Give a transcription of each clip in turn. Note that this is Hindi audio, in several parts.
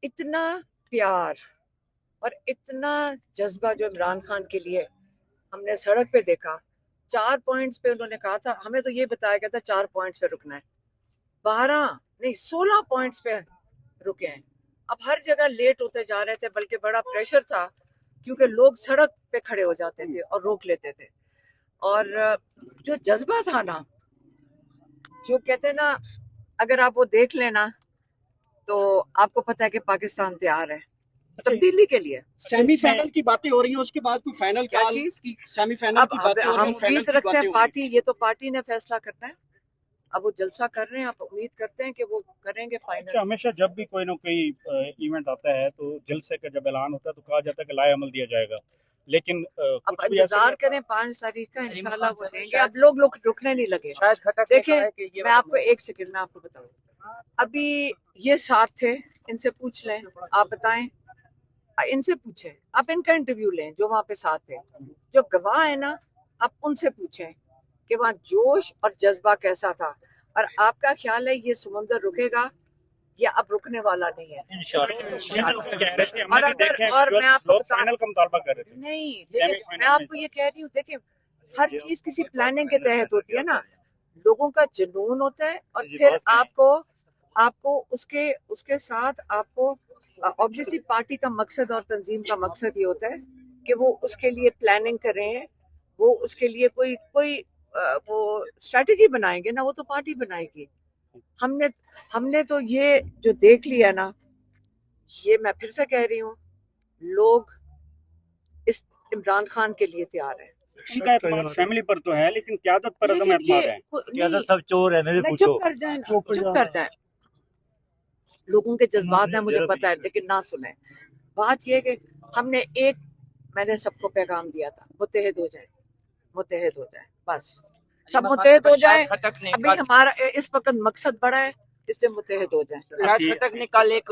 इतना प्यार और इतना जज्बा जो इमरान खान के लिए हमने सड़क पे देखा। 4 पॉइंट्स पे उन्होंने कहा था, हमें तो ये बताया गया था 4 पॉइंट्स पे रुकना है, 12 नहीं 16 पॉइंट्स पे रुके हैं। अब हर जगह लेट होते जा रहे थे, बल्कि बड़ा प्रेशर था क्योंकि लोग सड़क पे खड़े हो जाते थे और रोक लेते थे। और जो जज्बा था ना, जो कहते हैं ना, अगर आप वो देख लेना तो आपको पता है कि पाकिस्तान तैयार है तब्दीली के लिए। सेमीफाइनल की बातें हो रही है, उसके बाद कोई फाइनल क्या चीज? की सेमीफाइनल की बातें हो रही हम है, फाइनल उम्मीद की रखते बातें हैं हो रही पार्टी, ये तो पार्टी ने फैसला करना है। अब वो जलसा कर रहे हैं, आप उम्मीद करते हैं कि वो करेंगे फाइनल। हमेशा जब भी कोई ना कोई इवेंट आता है तो जलसे का जब ऐलान होता है तो कहा जाता है कि लाए अमल दिया जाएगा, लेकिन अब कुछ भी इंतजार करें 5 तारीख का, इंशाल्लाह वो देंगे। अब लोग रुकने नहीं लगे। देखिए मैं आपको एक सेकंड में आपको बताऊं, अभी ये साथ थे, इनसे पूछ लें, आप बताएं, इनसे पूछें, आप इनका इंटरव्यू लें जो वहां पे साथ थे, जो गवाह है ना, आप उनसे पूछें कि वहाँ जोश और जज्बा कैसा था। और आपका ख्याल है ये समुंदर रुकेगा या अब रुकने वाला नहीं है? और अगर, और मैं आपको फाइनल का मुतालबा कर रहे थे। नहीं, देखिए मैं आपको ये कह रही हूँ, देखिए हर चीज किसी प्लानिंग के तहत होती है ना। लोगों का जुनून होता है और फिर आपको आपको उसके उसके साथ आपको ऑब्वियसली पार्टी का मकसद और तंजीम का मकसद ये होता है कि वो उसके लिए प्लानिंग करें, वो उसके लिए कोई कोई वो स्ट्रेटजी बनाएंगे ना, वो तो पार्टी बनाएगी। हमने हमने तो ये जो देख लिया ना, ये मैं फिर से कह रही हूँ, लोग इस इमरान खान के लिए तैयार है। उनका एतमाद फैमिली पर तो है, लेकिन क्यादत पर अदम एतमाद है। क्यादत सब चोर है, मेरे पूछो। चुप कर जाए, चुप कर जाए। लोगों के जज्बात है, मुझे पता है, लेकिन ना सुने। बात यह कि हमने एक, मैंने सबको पैगाम दिया था, मुत्तहिद हो जाए, मुत्तहिद हो जाए, बस सब मुत्तहिद हो जाए। अभी हमारा इस वक्त मकसद बड़ा है, इससे मुत्तहिद हो जाए। खटक ने कल एक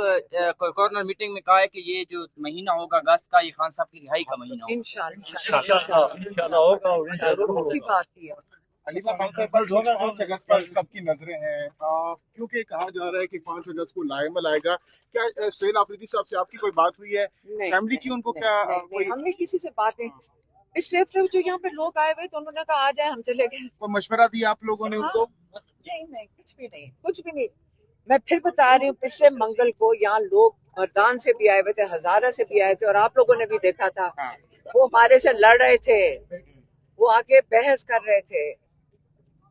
कॉर्नर मीटिंग में कहा है कि ये जो महीना होगा अगस्त का, ये खान साहब की रिहाई का महीना होगा। इंशाल्लाह होगा, जरूर अच्छी बात की है। अलीमा खान साहब, कल 5 अगस्त पर सबकी नजरें हैं, क्योंकि कहा जा रहा है कि 5 अगस्त को लाएमल आएगा। क्या सुहेल आफरीदी साहब से आपकी कोई बात हुई है? फैमिली की उनको क्या कोई? हमने किसी से बात नहीं, इस सिर्फ जो यहाँ पे लोग आए हुए तो उन्होंने कहा आ जाए, हम चले गए। कोई मशवरा दिया आप लोगों ने उनको? नहीं, कुछ भी नहीं, कुछ भी नहीं। मैं फिर बता रही हूँ, पिछले मंगल को यहाँ लोग मर्दान से भी आए हुए थे, हजारा से भी आए थे, और आप लोगों ने भी देखा था। वो हमारे से लड़ रहे थे, वो आके बहस कर रहे थे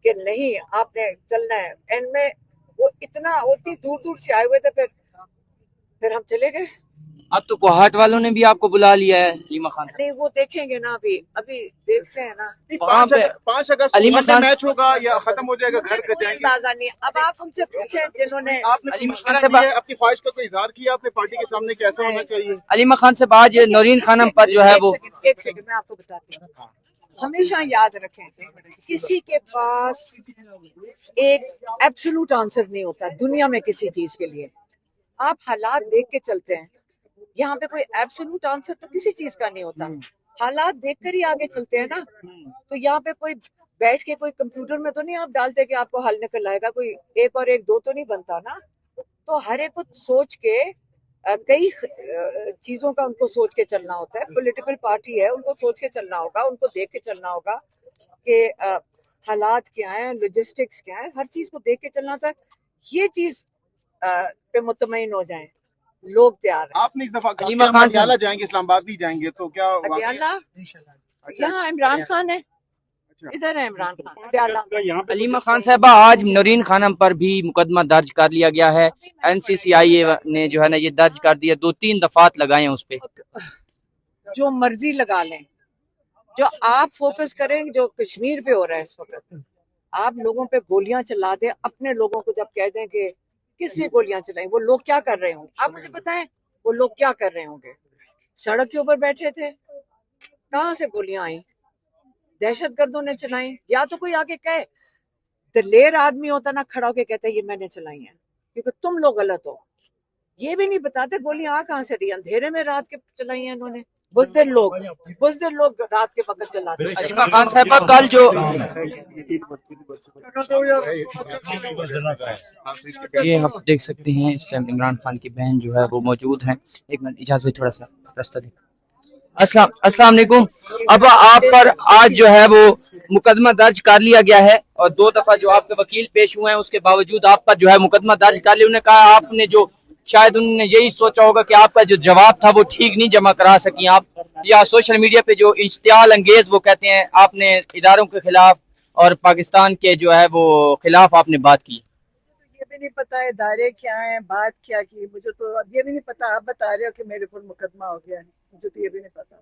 कि नहीं आपने चलना है। एंड में वो इतनी दूर दूर से आए हुए थे, फिर हम चले गए। अब तो कोहाट वालों ने भी आपको बुला लिया है अलीमा खान नहीं, वो देखेंगे ना, अभी अभी देखते हैं ना। 5 अगस्त अलीमा खान मैच होगा या खत्म हो जाएगा, घर पे जाएंगे? अंदाजा नहीं। अब आप उनसे पूछें जिन्होंने आपने अपनी ख्वाहिश का कोई इजहार किया अपने पार्टी के सामने, कैसा होना चाहिए? अलीमा खान से आज नौरीन खानम पर जो है वो, एक सेकंड मैं आपको बताती हूँ। हमेशा याद रखें, किसी के पास एक एब्सोल्यूट आंसर नहीं होता दुनिया में किसी चीज के लिए। आप हालात देख के चलते हैं। यहाँ पे कोई एब्सोल्यूट आंसर तो किसी चीज का नहीं होता, हालात देखकर ही आगे चलते हैं ना। तो यहाँ पे कोई बैठ के कोई कंप्यूटर में तो नहीं आप डालते कि आपको हल निकल आएगा, कोई 1 और 1 2 तो नहीं बनता ना। तो हर एक को सोच के कई चीजों का उनको सोच के चलना होता है। पॉलिटिकल पार्टी है, उनको सोच के चलना होगा, उनको देख के चलना होगा कि हालात क्या है, लॉजिस्टिक्स क्या है, हर चीज को देख के चलना होता है। ये चीज पे मुतमईन हो जाएं, लोग तैयार हैं। आपने इस दफा पटियाला जाएंगे, इस्लामाबाद भी जाएंगे, तो क्या पटियाला? यहाँ इमरान खान है, इधर है इमरान खान। अलीमा खान साहबा, आज नौरीन खानम पर भी मुकदमा दर्ज कर लिया गया है। NCCI ने जो है ना ये दर्ज कर दिया, 2-3 दफात लगाए हैं उस पे। जो मर्जी लगा लें, जो आप फोकस करें जो कश्मीर पे हो रहा है इस वक्त। आप लोगों पे गोलियां चला दें, अपने लोगों को जब कह दें कि किससे गोलियां चलाई, वो लोग क्या कर रहे होंगे? आप मुझे बताएं, वो लोग क्या कर रहे होंगे? सड़क के ऊपर बैठे थे, कहाँ से गोलियां आई? दहशतगर्दों ने चलाई? या तो कोई आके कहे, दिलेर आदमी होता ना, खड़ा होके कहता ये मैंने चलाई है, क्योंकि तुम लोग गलत हो। ये भी नहीं बताते गोलियां आ कहाँ से रही, अंधेरे में रात के चलाई है इन्होंने। बुज़दिल लोग रात के वक्त चलाते हैं। अलीमा खान साहिबा कल जो ये आप देख सकते हैं इस टाइम इमरान खान की बहन जो है वो मौजूद हैं। एक मिनट इजाजत, थोड़ा सा रास्ता दें। अस्सलाम वालेकुम। अब आप पर आज जो है वो मुकदमा दर्ज कर लिया गया है और 2 दफा जो आपके वकील पेश हुए हैं उसके बावजूद आप पर जो है मुकदमा दर्ज कर लिया। उन्होंने कहा आपने जो शायद उन्होंने यही सोचा होगा कि आपका जो जवाब था वो ठीक नहीं जमा करा सकी आप, या सोशल मीडिया पे जो इश्तियाल अंगेज वो कहते हैं आपने इदारों के खिलाफ और पाकिस्तान के जो है वो खिलाफ आपने बात की। ये भी नहीं पता है इदारे क्या हैं, बात क्या की, मुझे तो अब ये भी नहीं पता। आप बता रहे हो कि मेरे ऊपर मुकदमा हो गया है, मुझे तो ये भी नहीं पता।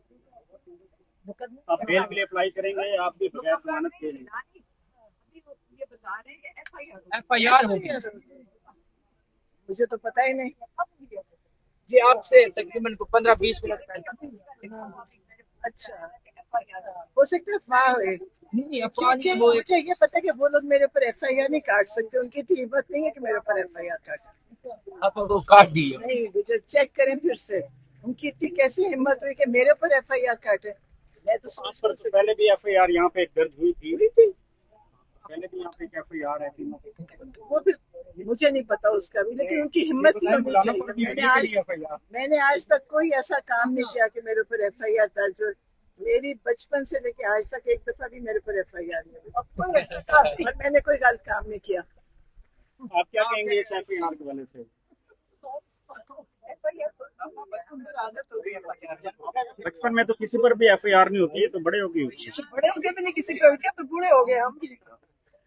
आप बेल के लिए अप्लाई करेंगे, आप भी बगैर जमानत के लिए? FIR हो गया, मुझे तो पता ही नहीं। ये आपसे तकरीबन 15-20 मिनट पहले। अच्छा, हो सकता है अफवाह है, क्योंकि मुझे ये पता है कि वो लोग मेरे ऊपर FIR नहीं काट सकते। उनकी इतनी हिम्मत नहीं है कि मेरे ऊपर FIR काटें। आपको काट दी है। नहीं, मुझे चेक करें फिर से, उनकी इतनी कैसी हिम्मत हुई कि मेरे ऊपर FIR काटे। मैं तो आप पर से पहले भी FIR यहाँ पे दर्ज हुई थी, पहले भी यहाँ पे FIR है तीनों पे। वो फिर मुझे नहीं पता उसका भी, लेकिन उनकी हिम्मत नहीं होनी चाहिए। मैंने आज तक कोई ऐसा काम नहीं किया कि मेरे ऊपर FIR दर्ज हो। मेरी बचपन से लेके आज तक एक दफा भी मेरे ऊपर FIR नहीं हुई और मैंने कोई गलत काम नहीं किया। आप क्या कहेंगे इस FIR के वजह से? बचपन में तो किसी पर भी FIR नहीं होती है, तो बड़े होगी होती है। बड़े हो गए भी नहीं किसी पे होती, अब तो बूढ़े हो गए हम।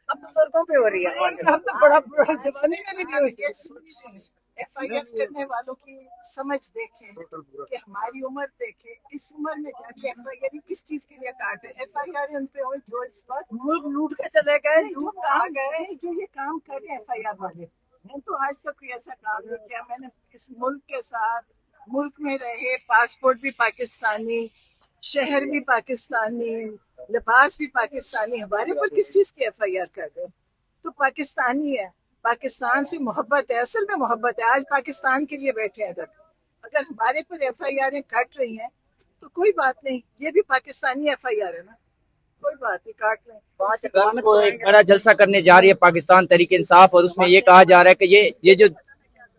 अब बुजुर्गों पे हो रही है, हम तो बड़ा जमाने में भी नहीं हुई। FIR करने वालों की समझ देखें कि हमारी उम्र देखें, इस उम्र में जाके FIR किस चीज के लिए काटे। FIR उन पे हो जो इस वक्त मुल्क लूट के चले गए, जो कहाँ गए, जो ये काम कर रहे हैं FIR वाले। मैं तो आज तक कोई ऐसा काम नहीं किया। मैंने इस मुल्क के साथ मुल्क में रहे, पासपोर्ट भी पाकिस्तानी, शहर भी पाकिस्तानी, लिबास भी पाकिस्तानी। हमारे ऊपर किस चीज की FIR कर रहे? तो पाकिस्तानी है, पाकिस्तान से मोहब्बत है, असल में मोहब्बत है। आज पाकिस्तान के लिए बैठे हैं इधर। अगर हमारे पर FIR कट रही हैं तो कोई बात नहीं, ये भी पाकिस्तानी FIR है ना, कोई बात नहीं, काट लें। 5 अगस्त को एक बड़ा जलसा करने जा रही है पाकिस्तान तहरीक इंसाफ और उसमें ये कहा जा रहा है कि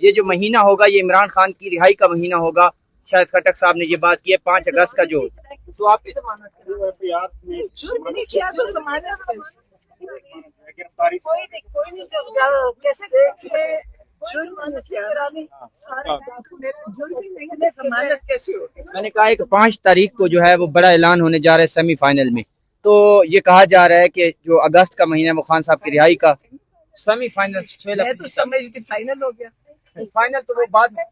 ये जो महीना होगा ये इमरान खान की रिहाई का महीना होगा। शायद खटक साहब ने ये बात की है 5 अगस्त का जो, तो आप जुर्म नहीं किया तो जमानत गिरफ्तारी कोई नहीं कैसे देखे, जुर्म नहीं किया, जुर्म ही नहीं है, जमानत कैसे होगी? मैंने कहा है कि 5 तारीख को जो है वो बड़ा ऐलान होने जा रहा है सेमीफाइनल में। तो ये कहा जा रहा है कि जो अगस्त का महीना वो खान साहब की रिहाई का सेमीफाइनल। मैं तो समझती फाइनल हो गया। फाइनल तो वो बाद में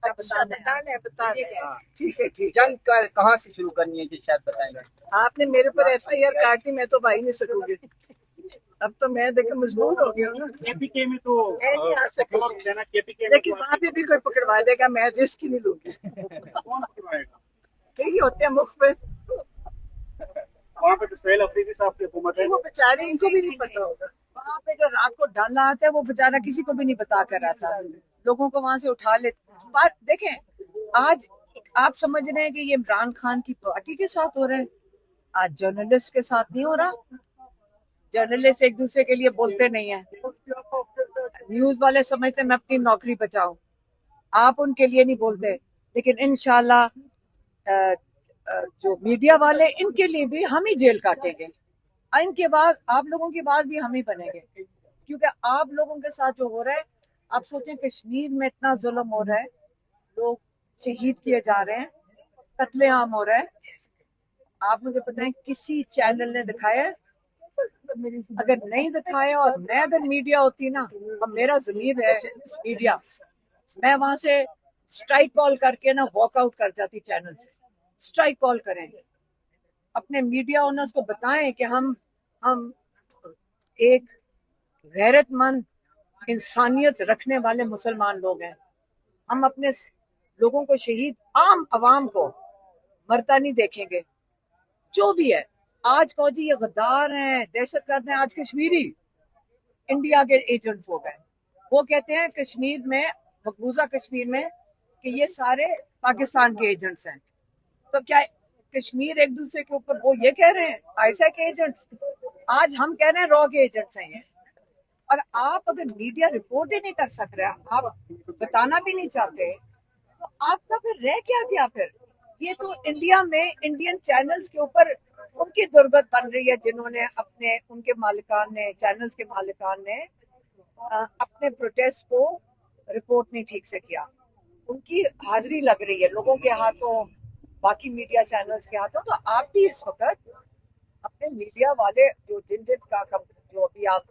अच्छा, बता ठीक है, ठीक। जंग कहाँ से शुरू करनी है जी शायद बताएंगे। आपने मेरे ऊपर FIR काट दी, मैं तो भाई नहीं सकूंगी। अब तो मैं देखो मजबूर हो गया हूँ ना। KPK में तो लेकिन वहाँ पे भी कोई पकड़वा देगा, मैं रिस्क ही नहीं लूंगी। कौन पकड़वाएगा? कई होते हैं मुख पे, वहाँ पे तो सोहेल अफरीदी साहब की हुकूमत है। वो बेचारे, इनको भी नहीं पता होगा। वहाँ पे जो रात को डाला आता है वो बेचारा किसी को भी नहीं बता कर रहा था, लोगों को वहां से उठा लेते। बात देखें, आज आप समझ रहे हैं कि ये इमरान खान की पार्टी के साथ हो रहा है, आज जर्नलिस्ट के साथ नहीं हो रहा। जर्नलिस्ट एक दूसरे के लिए बोलते नहीं है, न्यूज वाले समझते मैं अपनी नौकरी बचाऊं, आप उनके लिए नहीं बोलते। लेकिन इंशाल्लाह जो मीडिया वाले, इनके लिए भी हम ही जेल काटेंगे, इनके बाद आप लोगों की बात भी हम ही बनेंगे, क्योंकि आप लोगों के साथ जो हो रहा है, आप सोचें कश्मीर में इतना जुल्म हो रहा है, लोग शहीद किए जा रहे हैं, कत्लेआम हो रहा है। आप मुझे बताएं किसी चैनल ने दिखाया है? अगर नहीं दिखाया और मैं अगर मीडिया होती ना, अब मेरा ज़मीर है मीडिया, मैं वहां से स्ट्राइक कॉल करके ना वॉकआउट कर जाती चैनल से। स्ट्राइक कॉल करेंगे, अपने मीडिया ओनर्स को बताएं कि हम एक गैरतमंद इंसानियत रखने वाले मुसलमान लोग हैं, हम अपने लोगों को, शहीद आम आवाम को मरता नहीं देखेंगे। जो भी है, आज कहो जी ये गद्दार हैं, दहशतगर्द हैं, आज कश्मीरी इंडिया के एजेंट्स हो गए। वो कहते हैं कश्मीर में, मकबूजा कश्मीर में, कि ये सारे पाकिस्तान के एजेंट्स हैं। तो क्या कश्मीर एक दूसरे के ऊपर वो ये कह रहे हैं ऐसा के एजेंट्स? आज हम कह रहे हैं रॉ के एजेंट्स हैं ये। और आप अगर मीडिया रिपोर्ट ही नहीं कर सक रहे, आप बताना भी नहीं चाहते, तो आपका फिर रह क्या गया फिर? ये तो इंडिया में इंडियन चैनल्स के ऊपर उनकी दुर्गत बन रही है, जिन्होंने अपने उनके मालिकान ने, चैनल्स के मालिकान ने अपने प्रोटेस्ट को रिपोर्ट नहीं ठीक से किया। उनकी हाजिरी लग रही है लोगों के हाथों, बाकी मीडिया चैनल्स के हाथों। तो आप भी इस वक्त अपने मीडिया वाले जो जो अभी आप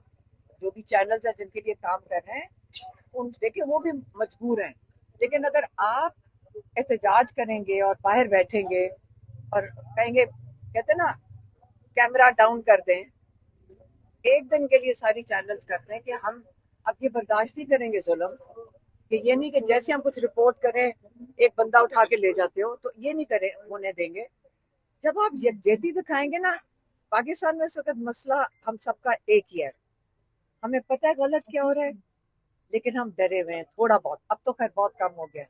जो भी चैनल्स हैं जिनके लिए काम कर रहे हैं, उन देखिए वो भी मजबूर हैं। लेकिन अगर आप एहतजाज करेंगे और बाहर बैठेंगे और कहेंगे, कहते ना कैमरा डाउन कर दें, एक दिन के लिए सारी चैनल्स करते हैं कि हम अब ये बर्दाश्त नहीं करेंगे जुल्म, कि ये नहीं कि जैसे हम कुछ रिपोर्ट करें एक बंदा उठा के ले जाते हो, तो ये नहीं करें होने देंगे। जब आप यकजहती दिखाएंगे ना, पाकिस्तान में इस वक्त मसला हम सबका एक ही है, हमें पता है गलत क्या हो रहा है, लेकिन हम डरे हुए हैं थोड़ा बहुत। अब तो खैर बहुत कम हो गया,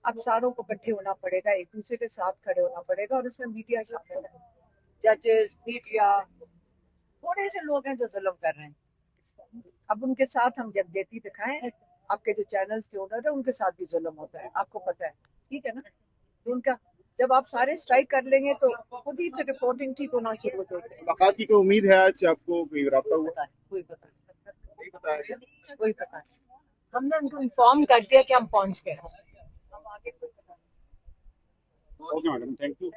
अब सारों को इकट्ठे होना पड़ेगा, एक दूसरे के साथ खड़े होना पड़ेगा, और उसमें मीडिया शामिल है, जजेस, मीडिया, थोड़े से लोग हैं जो जुल्म कर रहे हैं। अब उनके साथ हम यकजहती दिखाएं। आपके जो चैनल्स के ओनर है उनके साथ भी जुल्म होता है, आपको पता है, ठीक है ना? तो उनका जब आप सारे स्ट्राइक कर लेंगे तो खुद ही फिर रिपोर्टिंग ठीक होना शुरू हो जाएगी। मुलाकात की कोई उम्मीद है आज आपको? कोई राब्ता हुआ? कोई पता नहीं बताया। नहीं, कोई पता नहीं। हमने उनको इन्फॉर्म कर दिया कि हम पहुंच गए। Okay madam, thank you.